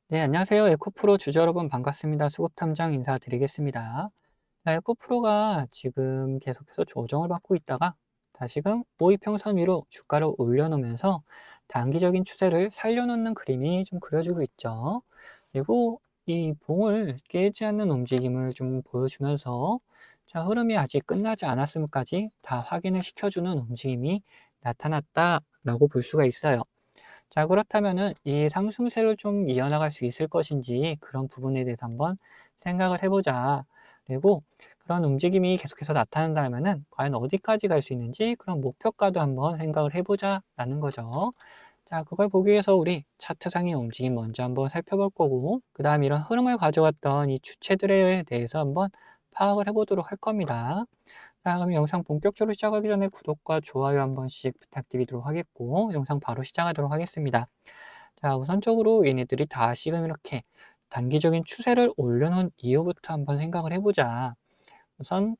네, 안녕하세요. 에코프로 주주 여러분 반갑습니다. 수급탐정 인사드리겠습니다. 자, 에코프로가 지금 계속해서 조정을 받고 있다가 다시금 모의평선 위로 주가를 올려놓으면서 단기적인 추세를 살려놓는 그림이 좀 그려지고 있죠. 그리고 이 봉을 깨지 않는 움직임을 좀 보여주면서 자, 흐름이 아직 끝나지 않았음까지 다 확인을 시켜주는 움직임이 나타났다라고 볼 수가 있어요. 자, 그렇다면은 이 상승세를 좀 이어나갈 수 있을 것인지 그런 부분에 대해서 한번 생각을 해보자. 그리고 그런 움직임이 계속해서 나타난다면은 과연 어디까지 갈 수 있는지 그런 목표가도 한번 생각을 해보자라는 거죠. 자, 그걸 보기 위해서 우리 차트상의 움직임 먼저 한번 살펴볼 거고, 그 다음 이런 흐름을 가져왔던 이 주체들에 대해서 한번 파악을 해보도록 할 겁니다. 자, 그럼 영상 본격적으로 시작하기 전에 구독과 좋아요 한 번씩 부탁드리도록 하겠고, 영상 바로 시작하도록 하겠습니다. 자, 우선적으로 얘네들이 다시금 이렇게 단기적인 추세를 올려놓은 이유부터 한번 생각을 해보자. 우선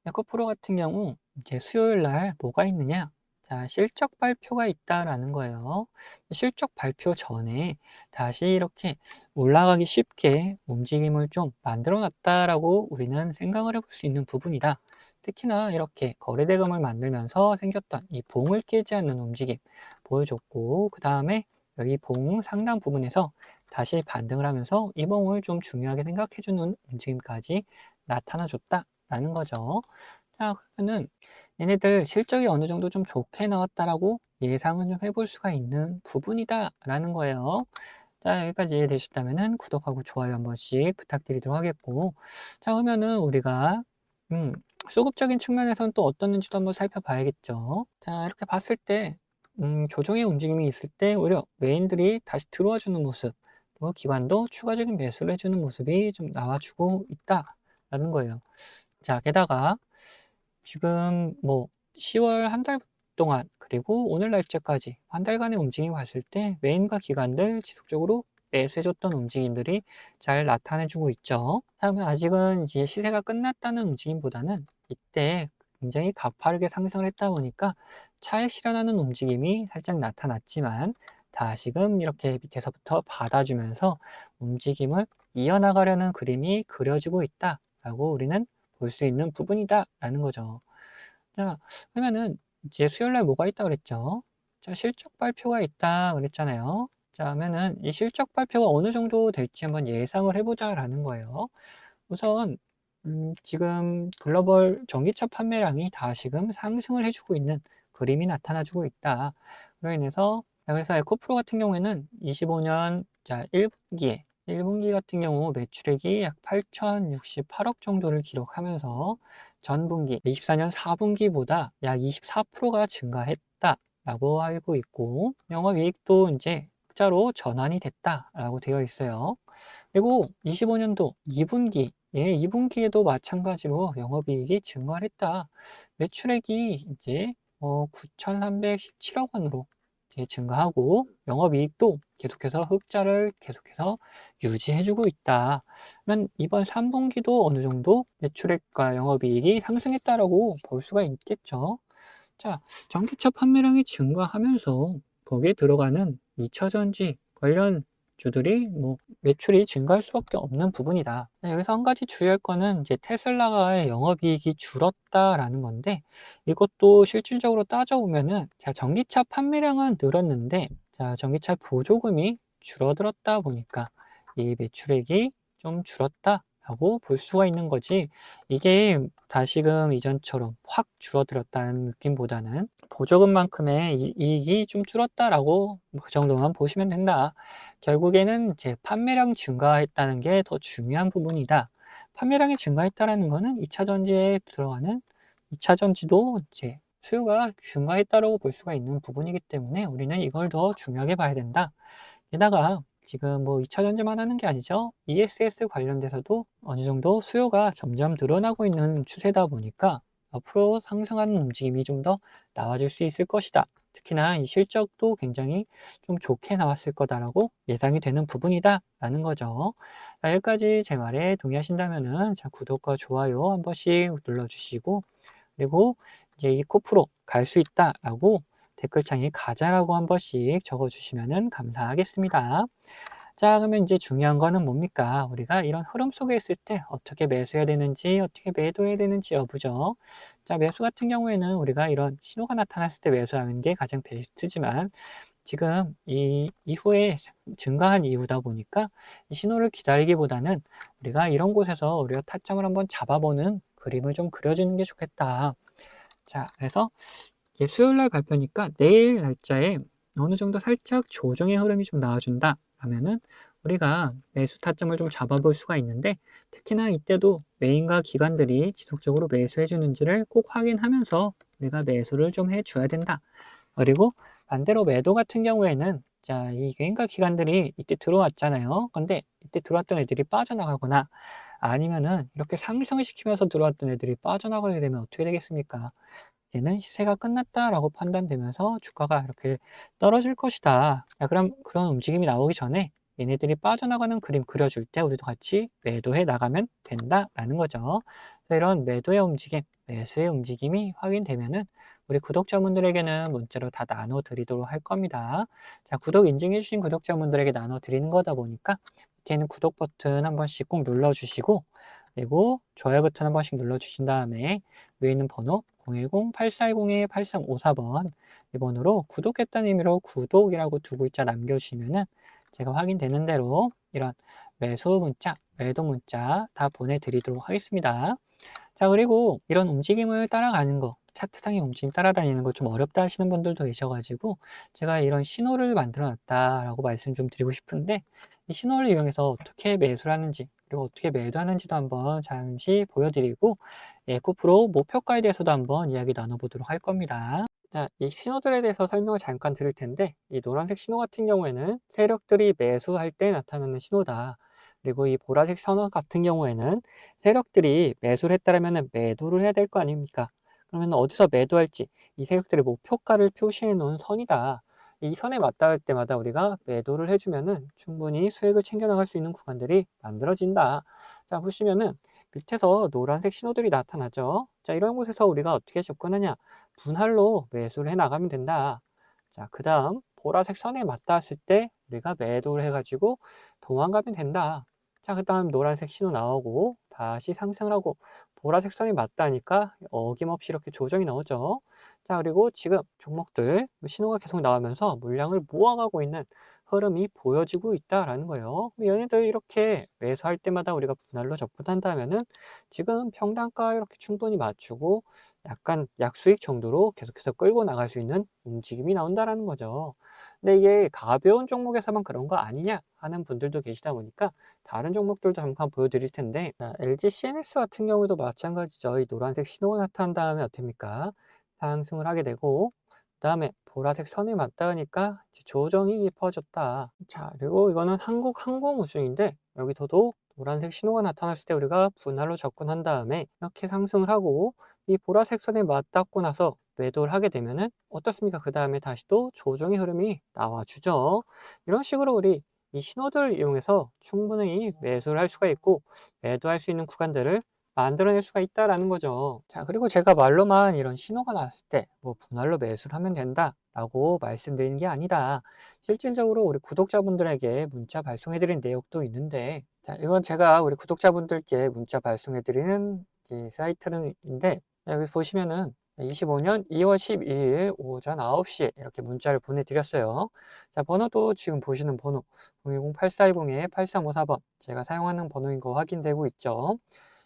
에코프로 같은 경우 이제 수요일 날 뭐가 있느냐? 자, 실적 발표가 있다라는 거예요. 실적 발표 전에 다시 이렇게 올라가기 쉽게 움직임을 좀 만들어 놨다라고 우리는 생각을 해볼 수 있는 부분이다. 특히나 이렇게 거래대금을 만들면서 생겼던 이 봉을 깨지 않는 움직임 보여줬고, 그 다음에 여기 봉 상단 부분에서 다시 반등을 하면서 이 봉을 좀 중요하게 생각해주는 움직임까지 나타나줬다라는 거죠. 자, 그러면은 얘네들 실적이 어느 정도 좀 좋게 나왔다라고 예상은 좀 해볼 수가 있는 부분이다라는 거예요. 자, 여기까지 이해되셨다면은 구독하고 좋아요 한 번씩 부탁드리도록 하겠고, 자, 그러면은 우리가 음, 수급적인 측면에서는 또 어떻는지도 한번 살펴봐야겠죠. 자, 이렇게 봤을 때 조정의 움직임이 있을 때 오히려 메인들이 다시 들어와 주는 모습, 또 기관도 추가적인 매수를 해주는 모습이 좀 나와주고 있다라는 거예요. 자, 게다가 지금 뭐 10월 한 달 동안 그리고 오늘 날짜까지 한 달간의 움직임 봤을 때 메인과 기관들 지속적으로 매수해줬던 움직임들이 잘 나타내주고 있죠. 다음에 아직은 이제 시세가 끝났다는 움직임보다는 이때 굉장히 가파르게 상승을 했다 보니까 차익 실현하는 움직임이 살짝 나타났지만 다시금 이렇게 밑에서부터 받아주면서 움직임을 이어나가려는 그림이 그려지고 있다라고 우리는 볼 수 있는 부분이다라는 거죠. 자, 그러면은 이제 수요일 날 뭐가 있다 그랬죠? 자, 실적 발표가 있다 그랬잖아요. 자, 그러면은 이 실적 발표가 어느 정도 될지 한번 예상을 해보자라는 거예요. 우선 지금 글로벌 전기차 판매량이 다시금 상승을 해주고 있는 그림이 나타나주고 있다. 그로 인해서 그래서 에코프로 같은 경우에는 25년 자 1분기 같은 경우 매출액이 약 8,068억 정도를 기록하면서 전분기 24년 4분기보다 약 24%가 증가했다라고 알고 있고 영업이익도 이제 흑자로 전환이 됐다라고 되어 있어요. 그리고 25년도 2분기, 2분기에도 마찬가지로 영업이익이 증가를 했다. 매출액이 이제 9,317억 원으로 증가하고 영업이익도 계속해서 흑자를 계속해서 유지해주고 있다. 그러면 이번 3분기도 어느 정도 매출액과 영업이익이 상승했다라고 볼 수가 있겠죠. 자, 전기차 판매량이 증가하면서 거기에 들어가는 2차전지 관련 주들이 뭐 매출이 증가할 수밖에 없는 부분이다. 네, 여기서 한 가지 주의할 거는 이제 테슬라가 영업이익이 줄었다라는 건데 이것도 실질적으로 따져보면은 자, 전기차 판매량은 늘었는데 자, 전기차 보조금이 줄어들었다 보니까 이 매출액이 좀 줄었다라고 볼 수가 있는 거지. 이게 다시금 이전처럼 확 줄어들었다는 느낌보다는 보조금만큼의 이익이 좀 줄었다라고 그 정도만 보시면 된다. 결국에는 이제 판매량 증가했다는 게 더 중요한 부분이다. 판매량이 증가했다라는 거는 2차 전지에 들어가는 2차 전지도 이제 수요가 증가했다라고 볼 수가 있는 부분이기 때문에 우리는 이걸 더 중요하게 봐야 된다. 게다가 지금 뭐 2차 전지만 하는 게 아니죠. ESS 관련돼서도 어느 정도 수요가 점점 늘어나고 있는 추세다 보니까 앞으로 상승하는 움직임이 좀 더 나와줄 수 있을 것이다. 특히나 이 실적도 굉장히 좀 좋게 나왔을 거다라고 예상이 되는 부분이다 라는 거죠. 자, 여기까지 제 말에 동의하신다면은 자, 구독과 좋아요 한 번씩 눌러주시고 그리고 이제 이 코프로 갈 수 있다라고 댓글창에 가자라고 한 번씩 적어주시면 감사하겠습니다. 자, 그러면 이제 중요한 거는 뭡니까? 우리가 이런 흐름 속에 있을 때 어떻게 매수해야 되는지, 어떻게 매도해야 되는지 여부죠. 자, 매수 같은 경우에는 우리가 이런 신호가 나타났을 때 매수하는 게 가장 베스트지만, 지금 이 이후에 증가한 이유다 보니까 이 신호를 기다리기보다는 우리가 이런 곳에서 우리가 타점을 한번 잡아보는 그림을 좀 그려주는 게 좋겠다. 자, 그래서 이게 수요일 날 발표니까 내일 날짜에 어느 정도 살짝 조정의 흐름이 좀 나와준다 하면은 우리가 매수 타점을 좀 잡아볼 수가 있는데, 특히나 이때도 메인과 기관들이 지속적으로 매수해 주는지를 꼭 확인하면서 우리가 매수를 좀 해줘야 된다. 그리고 반대로 매도 같은 경우에는, 자, 이 개인과 기관들이 이때 들어왔잖아요. 근데 이때 들어왔던 애들이 빠져나가거나 아니면은 이렇게 상승을 시키면서 들어왔던 애들이 빠져나가게 되면 어떻게 되겠습니까? 이제는 시세가 끝났다라고 판단되면서 주가가 이렇게 떨어질 것이다. 자, 그럼 그런 움직임이 나오기 전에 얘네들이 빠져나가는 그림 그려줄 때 우리도 같이 매도해 나가면 된다라는 거죠. 그래서 이런 매도의 움직임, 매수의 움직임이 확인되면은 우리 구독자분들에게는 문자로 다 나눠 드리도록 할 겁니다. 자, 구독 인증해 주신 구독자분들에게 나눠 드리는 거다 보니까 밑에는 구독 버튼 한 번씩 꼭 눌러 주시고, 그리고 좋아요 버튼 한 번씩 눌러 주신 다음에 위에 있는 번호 010-8410-8354번 이 번호로 구독했다는 의미로 구독이라고 두 글자 남겨주시면은 제가 확인되는 대로 이런 매수 문자, 매도 문자 다 보내드리도록 하겠습니다. 자, 그리고 이런 움직임을 따라가는 거, 차트상의 움직임 따라다니는 거 좀 어렵다 하시는 분들도 계셔가지고 제가 이런 신호를 만들어 놨다라고 말씀 좀 드리고 싶은데, 이 신호를 이용해서 어떻게 매수를 하는지 그리고 어떻게 매도하는지도 한번 잠시 보여드리고, 에코프로 목표가에 대해서도 한번 이야기 나눠보도록 할 겁니다. 자, 이 신호들에 대해서 설명을 잠깐 드릴 텐데, 이 노란색 신호 같은 경우에는 세력들이 매수할 때 나타나는 신호다. 그리고 이 보라색 선호 같은 경우에는 세력들이 매수를 했다면 매도를 해야 될 거 아닙니까? 그러면 어디서 매도할지 이 세력들의 목표가를 표시해 놓은 선이다. 이 선에 맞닿을 때마다 우리가 매도를 해주면은 충분히 수익을 챙겨나갈 수 있는 구간들이 만들어진다. 자, 보시면은 밑에서 노란색 신호들이 나타나죠. 자, 이런 곳에서 우리가 어떻게 접근하냐? 분할로 매수를 해 나가면 된다. 자, 그 다음 보라색 선에 맞닿았을 때 우리가 매도를 해가지고 도망가면 된다. 자, 그 다음 노란색 신호 나오고 다시 상승을 하고 보라색 선이 맞다니까 어김없이 이렇게 조정이 나오죠. 자, 그리고 지금 종목들 신호가 계속 나오면서 물량을 모아가고 있는 흐름이 보여지고 있다라는 거예요. 얘네들 이렇게 매수할 때마다 우리가 분할로 접근한다면은 지금 평단가 이렇게 충분히 맞추고 약간 약수익 정도로 계속해서 끌고 나갈 수 있는 움직임이 나온다라는 거죠. 근데 이게 가벼운 종목에서만 그런 거 아니냐 하는 분들도 계시다 보니까 다른 종목들도 잠깐 보여드릴 텐데, 자, LG CNS 같은 경우도 마찬가지죠. 이 노란색 신호가 나타난 다음에 어떻습니까? 상승을 하게 되고, 그 다음에 보라색 선에 맞닿으니까 이제 조정이 깊어졌다. 자, 그리고 이거는 한국항공우주인데 여기서도 노란색 신호가 나타났을 때 우리가 분할로 접근한 다음에 이렇게 상승을 하고 이 보라색 선에 맞닿고 나서 매도를 하게 되면은 어떻습니까? 그 다음에 다시 또 조정의 흐름이 나와주죠. 이런 식으로 우리 이 신호들을 이용해서 충분히 매수를 할 수가 있고 매도할 수 있는 구간들을 만들어낼 수가 있다라는 거죠. 자, 그리고 제가 말로만 이런 신호가 났을 때 뭐 분할로 매수를 하면 된다라고 말씀드리는 게 아니다. 실질적으로 우리 구독자분들에게 문자 발송해드린 내역도 있는데, 자, 이건 제가 우리 구독자분들께 문자 발송해드리는 이 사이트인데, 여기 보시면은 25년 2월 12일 오전 9시에 이렇게 문자를 보내드렸어요. 자, 번호도 지금 보시는 번호 010-8420-8354번 제가 사용하는 번호인 거 확인되고 있죠.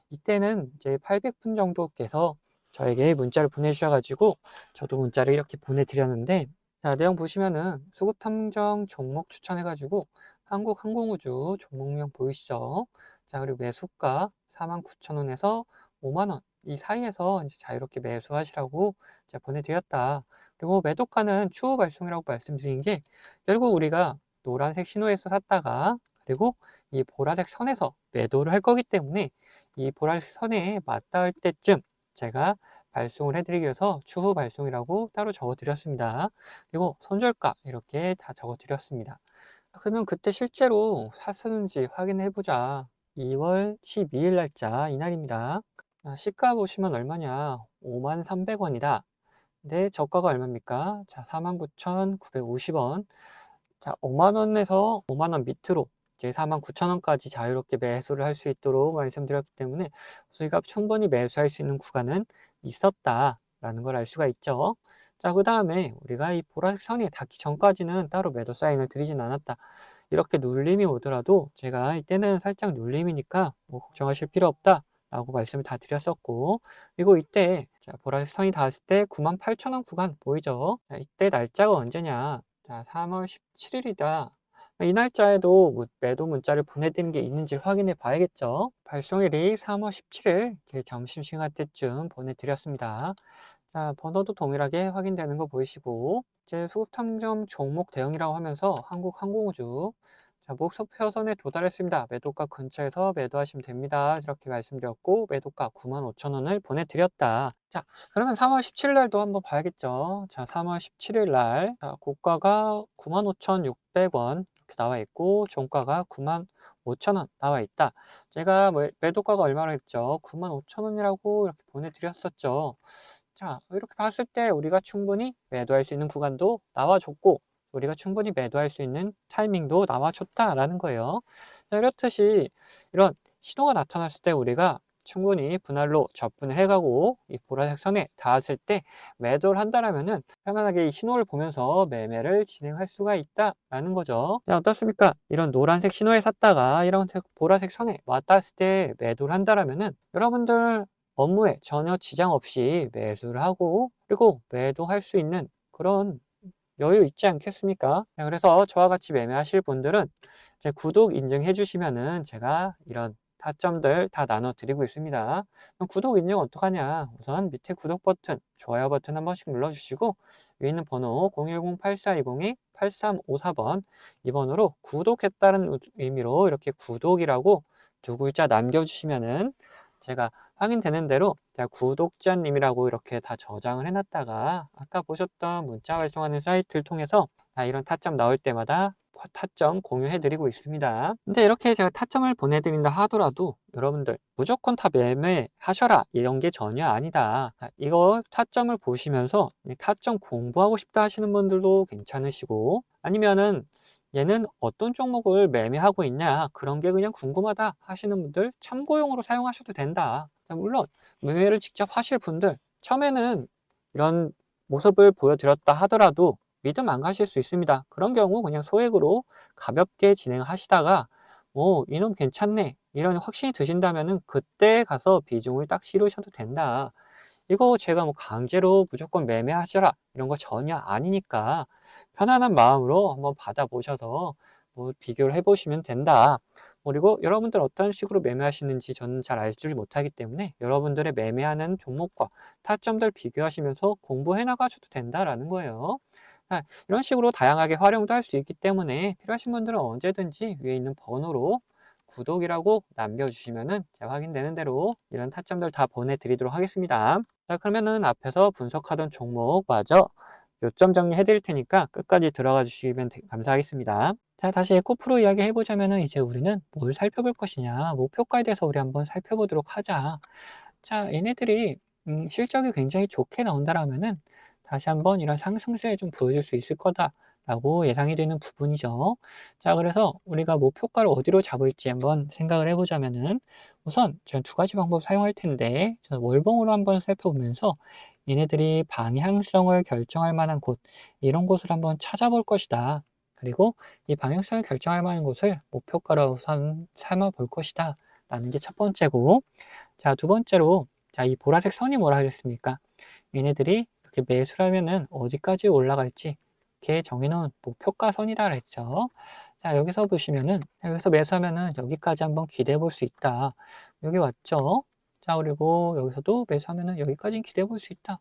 이때는 이제 800분 정도께서 저에게 문자를 보내주셔가지고 저도 문자를 이렇게 보내드렸는데, 자, 내용 보시면은 수급탐정 종목 추천해가지고 한국항공우주 종목명 보이시죠? 자, 그리고 매수가 49,000원에서 5만원 이 사이에서 이제 자유롭게 매수하시라고 제가 보내드렸다. 그리고 매도가는 추후 발송이라고 말씀드린 게, 결국 우리가 노란색 신호에서 샀다가 그리고 이 보라색 선에서 매도를 할 거기 때문에 이 보라색 선에 맞닿을 때쯤 제가 발송을 해드리기 위해서 추후 발송이라고 따로 적어 드렸습니다. 그리고 손절가 이렇게 다 적어 드렸습니다. 그러면 그때 실제로 샀었는지 확인해 보자. 2월 12일 날짜 이날입니다. 시가 보시면 얼마냐? 53,300원이다. 근데 저가가 얼마입니까? 자, 49,950원. 자, 5만원에서 5만원 밑으로 이제 49,000원까지 자유롭게 매수를 할 수 있도록 말씀드렸기 때문에 우리가 충분히 매수할 수 있는 구간은 있었다라는 걸 알 수가 있죠. 자, 그 다음에 우리가 이 보라색 선이 닿기 전까지는 따로 매도 사인을 드리진 않았다. 이렇게 눌림이 오더라도 제가 이때는 살짝 눌림이니까 뭐 걱정하실 필요 없다 라고 말씀을 다 드렸었고, 그리고 이때 자, 보라색 선이 닿았을 때 98,000원 구간 보이죠? 자, 이때 날짜가 언제냐? 자, 3월 17일이다. 이 날짜에도 뭐 매도 문자를 보내드린 게 있는지 확인해 봐야겠죠. 발송일이 3월 17일 점심시간 때쯤 보내드렸습니다. 자, 번호도 동일하게 확인되는 거 보이시고, 이제 수급탐정 종목 대응이라고 하면서 한국항공우주, 자, 목표선에 도달했습니다. 매도가 근처에서 매도하시면 됩니다. 이렇게 말씀드렸고, 매도가 95,000원을 보내드렸다. 자, 그러면 3월 17일 날도 한번 봐야겠죠. 자, 3월 17일 날, 자, 고가가 95,600원 이렇게 나와 있고, 종가가 95,000원 나와 있다. 제가 매도가가 얼마나 했죠? 95,000원이라고 이렇게 보내드렸었죠. 자, 이렇게 봤을 때 우리가 충분히 매도할 수 있는 구간도 나와줬고, 우리가 충분히 매도할 수 있는 타이밍도 나와줬다라는 거예요. 자, 이렇듯이 이런 신호가 나타났을 때 우리가 충분히 분할로 접근을 해가고 이 보라색 선에 닿았을 때 매도를 한다라면은 편안하게 이 신호를 보면서 매매를 진행할 수가 있다라는 거죠. 자, 어떻습니까? 이런 노란색 신호에 샀다가 이런 보라색 선에 왔다 때 매도를 한다라면은 여러분들 업무에 전혀 지장 없이 매수를 하고 그리고 매도할 수 있는 그런 여유 있지 않겠습니까? 그래서 저와 같이 매매하실 분들은 제 구독 인증해 주시면은 제가 이런 타점들 다 나눠 드리고 있습니다. 그럼 구독 인증 어떡하냐? 우선 밑에 구독 버튼, 좋아요 버튼 한 번씩 눌러 주시고 위에 있는 번호 010-8420-8354번 이 번호로 구독했다는 의미로 이렇게 구독이라고 두 글자 남겨 주시면은 제가 확인되는 대로 제가 구독자님이라고 이렇게 다 저장을 해놨다가 아까 보셨던 문자 발송하는 사이트를 통해서 이런 타점 나올 때마다 타점 공유해드리고 있습니다. 근데 이렇게 제가 타점을 보내드린다 하더라도 여러분들 무조건 다 매매하셔라 이런 게 전혀 아니다. 이거 타점을 보시면서 타점 공부하고 싶다 하시는 분들도 괜찮으시고 아니면은 얘는 어떤 종목을 매매하고 있냐 그런 게 그냥 궁금하다 하시는 분들 참고용으로 사용하셔도 된다. 물론 매매를 직접 하실 분들 처음에는 이런 모습을 보여드렸다 하더라도 믿음 안 가실 수 있습니다. 그런 경우 그냥 소액으로 가볍게 진행하시다가 이놈 괜찮네 이런 확신이 드신다면은 그때 가서 비중을 딱 실으셔도 된다. 이거 제가 뭐 강제로 무조건 매매하셔라 이런 거 전혀 아니니까 편안한 마음으로 한번 받아보셔서 뭐 비교를 해보시면 된다. 그리고 여러분들 어떤 식으로 매매하시는지 저는 잘 알지 못하기 때문에 여러분들의 매매하는 종목과 타점들 비교하시면서 공부해 나가셔도 된다라는 거예요. 이런 식으로 다양하게 활용도 할 수 있기 때문에 필요하신 분들은 언제든지 위에 있는 번호로 구독이라고 남겨주시면은 제가 확인되는 대로 이런 타점들 다 보내드리도록 하겠습니다. 자, 그러면은 앞에서 분석하던 종목마저 요점 정리해 드릴 테니까 끝까지 들어가 주시면 감사하겠습니다. 자, 다시 에코프로 이야기 해보자면은 이제 우리는 뭘 살펴볼 것이냐, 목표가에 대해서 우리 한번 살펴보도록 하자. 자, 얘네들이 실적이 굉장히 좋게 나온다라면은 다시 한번 이런 상승세 좀 보여줄 수 있을 거다라고 예상이 되는 부분이죠. 자, 그래서 우리가 목표가를 어디로 잡을지 한번 생각을 해보자면은 우선 저는 두 가지 방법 사용할 텐데 저는 월봉으로 한번 살펴보면서 얘네들이 방향성을 결정할 만한 곳 이런 곳을 한번 찾아볼 것이다. 그리고 이 방향성을 결정할 만한 곳을 목표가로 우선 삼아 볼 것이다. 라는 게 첫 번째고, 자, 두 번째로, 자, 이 보라색 선이 뭐라 하겠습니까? 얘네들이 이렇게 매수를 하면은 어디까지 올라갈지, 이렇게 정해놓은 목표가 선이다 그랬죠. 자, 여기서 보시면은, 여기서 매수하면은 여기까지 한번 기대해 볼 수 있다. 여기 왔죠? 자, 그리고 여기서도 매수하면은 여기까지 기대해 볼 수 있다.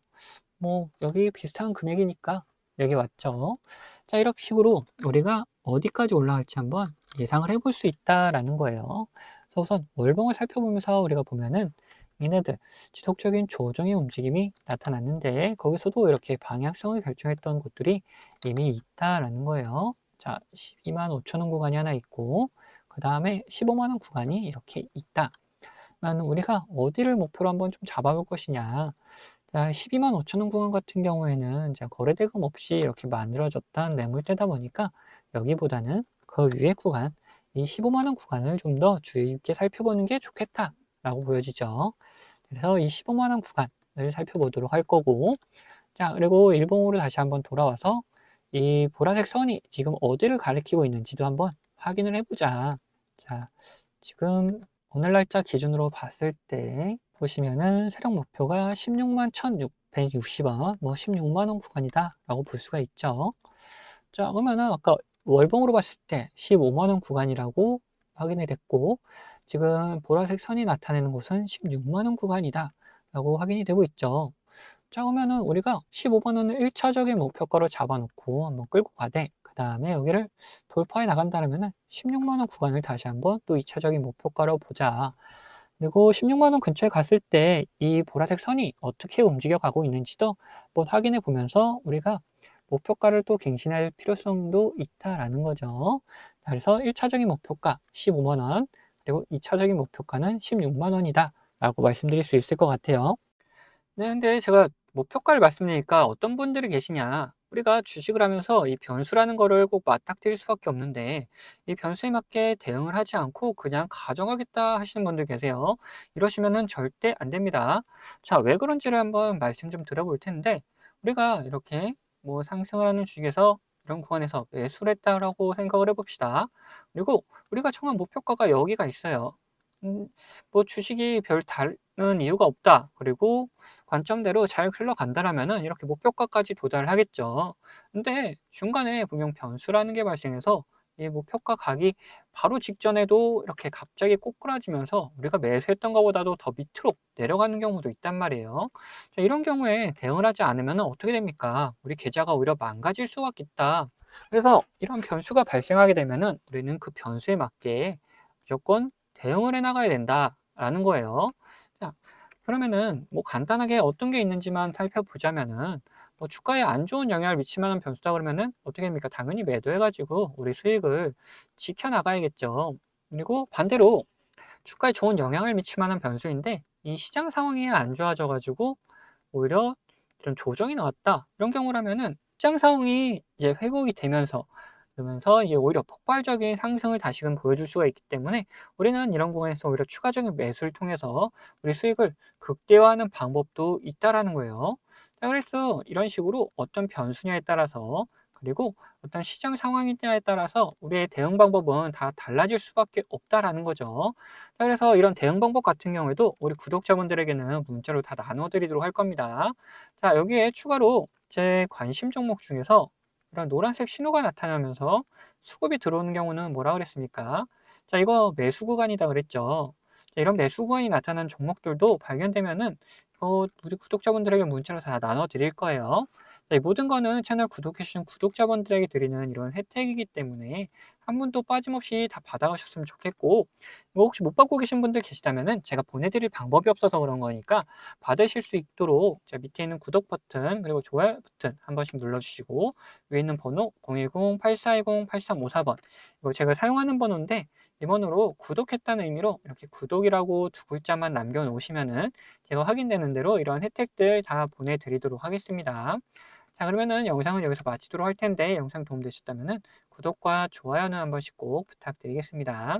뭐, 여기 비슷한 금액이니까 여기 왔죠. 자, 이런 식으로 우리가 어디까지 올라갈지 한번 예상을 해볼 수 있다라는 거예요. 그래서 우선 월봉을 살펴보면서 우리가 보면은 얘네들 지속적인 조정의 움직임이 나타났는데 거기서도 이렇게 방향성을 결정했던 곳들이 이미 있다라는 거예요. 자, 125,000원 구간이 하나 있고 그 다음에 15만원 구간이 이렇게 있다. 그러면 우리가 어디를 목표로 한번 좀 잡아볼 것이냐. 자, 125,000원 구간 같은 경우에는 거래대금 없이 이렇게 만들어졌던 매물대다 보니까 여기보다는 그 위에 구간 이 15만 원 구간을 좀 더 주의 깊게 살펴보는 게 좋겠다라고 보여지죠. 그래서 이 15만 원 구간을 살펴보도록 할 거고, 자, 그리고 일봉으로 다시 한번 돌아와서 이 보라색 선이 지금 어디를 가리키고 있는지도 한번 확인을 해보자. 자, 지금 오늘 날짜 기준으로 봤을 때 보시면은 세력 목표가 16만 1,660원, 뭐 16만 원 구간이다 라고 볼 수가 있죠. 자, 그러면은 아까 월봉으로 봤을 때 15만 원 구간이라고 확인이 됐고, 지금 보라색 선이 나타내는 곳은 16만 원 구간이다 라고 확인이 되고 있죠. 자, 그러면은 우리가 15만 원을 1차적인 목표가로 잡아놓고 한번 끌고 가되, 그 다음에 여기를 돌파해 나간다면은 16만 원 구간을 다시 한번 또 2차적인 목표가로 보자. 그리고 16만 원 근처에 갔을 때 이 보라색 선이 어떻게 움직여 가고 있는지도 한번 확인해 보면서 우리가 목표가를 또 갱신할 필요성도 있다라는 거죠. 자, 그래서 1차적인 목표가 15만 원, 그리고 2차적인 목표가는 16만 원이다 라고 말씀드릴 수 있을 것 같아요. 네, 근데 제가 목표가를 말씀드리니까 어떤 분들이 계시냐. 우리가 주식을 하면서 이 변수라는 거를 꼭 맞닥뜨릴 수밖에 없는데, 이 변수에 맞게 대응을 하지 않고 그냥 가져가겠다 하시는 분들 계세요. 이러시면은 절대 안 됩니다. 자, 왜 그런지를 한번 말씀 좀 드려볼 텐데, 우리가 이렇게 뭐 상승을 하는 주식에서 이런 구간에서 매수를 했다라고 생각을 해봅시다. 그리고 우리가 정한 목표가가 여기가 있어요. 음, 뭐 주식이 별 다른 이유가 없다. 그리고 관점대로 잘 흘러간다라면은 이렇게 목표가까지 도달을 하겠죠. 근데 중간에 분명 변수라는 게 발생해서 이 목표가 가기 바로 직전에도 이렇게 갑자기 꼬꾸라지면서 우리가 매수했던 것보다도 더 밑으로 내려가는 경우도 있단 말이에요. 자, 이런 경우에 대응을 하지 않으면 어떻게 됩니까? 우리 계좌가 오히려 망가질 수가 있다. 그래서 이런 변수가 발생하게 되면은 우리는 그 변수에 맞게 무조건 대응을 해 나가야 된다라는 거예요. 자, 그러면은 뭐 간단하게 어떤 게 있는지만 살펴보자면은 뭐 주가에 안 좋은 영향을 미칠 만한 변수다 그러면은 어떻게 됩니까? 당연히 매도해 가지고 우리 수익을 지켜 나가야겠죠. 그리고 반대로 주가에 좋은 영향을 미칠 만한 변수인데 이 시장 상황이 안 좋아져 가지고 오히려 이런 조정이 나왔다. 이런 경우라면은 시장 상황이 이제 회복이 되면서 그러면서 이제 오히려 폭발적인 상승을 다시금 보여줄 수가 있기 때문에 우리는 이런 구간에서 오히려 추가적인 매수를 통해서 우리 수익을 극대화하는 방법도 있다라는 거예요. 자, 그래서 이런 식으로 어떤 변수냐에 따라서 그리고 어떤 시장 상황이냐에 따라서 우리의 대응 방법은 다 달라질 수밖에 없다라는 거죠. 자, 그래서 이런 대응 방법 같은 경우에도 우리 구독자분들에게는 문자로 다 나눠드리도록 할 겁니다. 자, 여기에 추가로 제 관심 종목 중에서 이런 노란색 신호가 나타나면서 수급이 들어오는 경우는 뭐라 그랬습니까? 자, 이거 매수 구간이다 그랬죠. 자, 이런 매수 구간이 나타난 종목들도 발견되면은 우리 구독자분들에게 문자로 다 나눠 드릴 거예요. 자, 이 모든 거는 채널 구독해 주신 구독자분들에게 드리는 이런 혜택이기 때문에 한 분도 빠짐없이 다 받아가셨으면 좋겠고, 뭐 혹시 못 받고 계신 분들 계시다면은 제가 보내드릴 방법이 없어서 그런 거니까 받으실 수 있도록 자, 밑에 있는 구독 버튼 그리고 좋아요 버튼 한 번씩 눌러주시고, 위에 있는 번호 010-8410-8354번, 이거 제가 사용하는 번호인데 이 번호로 구독했다는 의미로 이렇게 구독이라고 두 글자만 남겨놓으시면은 제가 확인되는 대로 이런 혜택들 다 보내드리도록 하겠습니다. 자, 그러면은 영상은 여기서 마치도록 할 텐데 영상 도움되셨다면은 구독과 좋아요는 한 번씩 꼭 부탁드리겠습니다.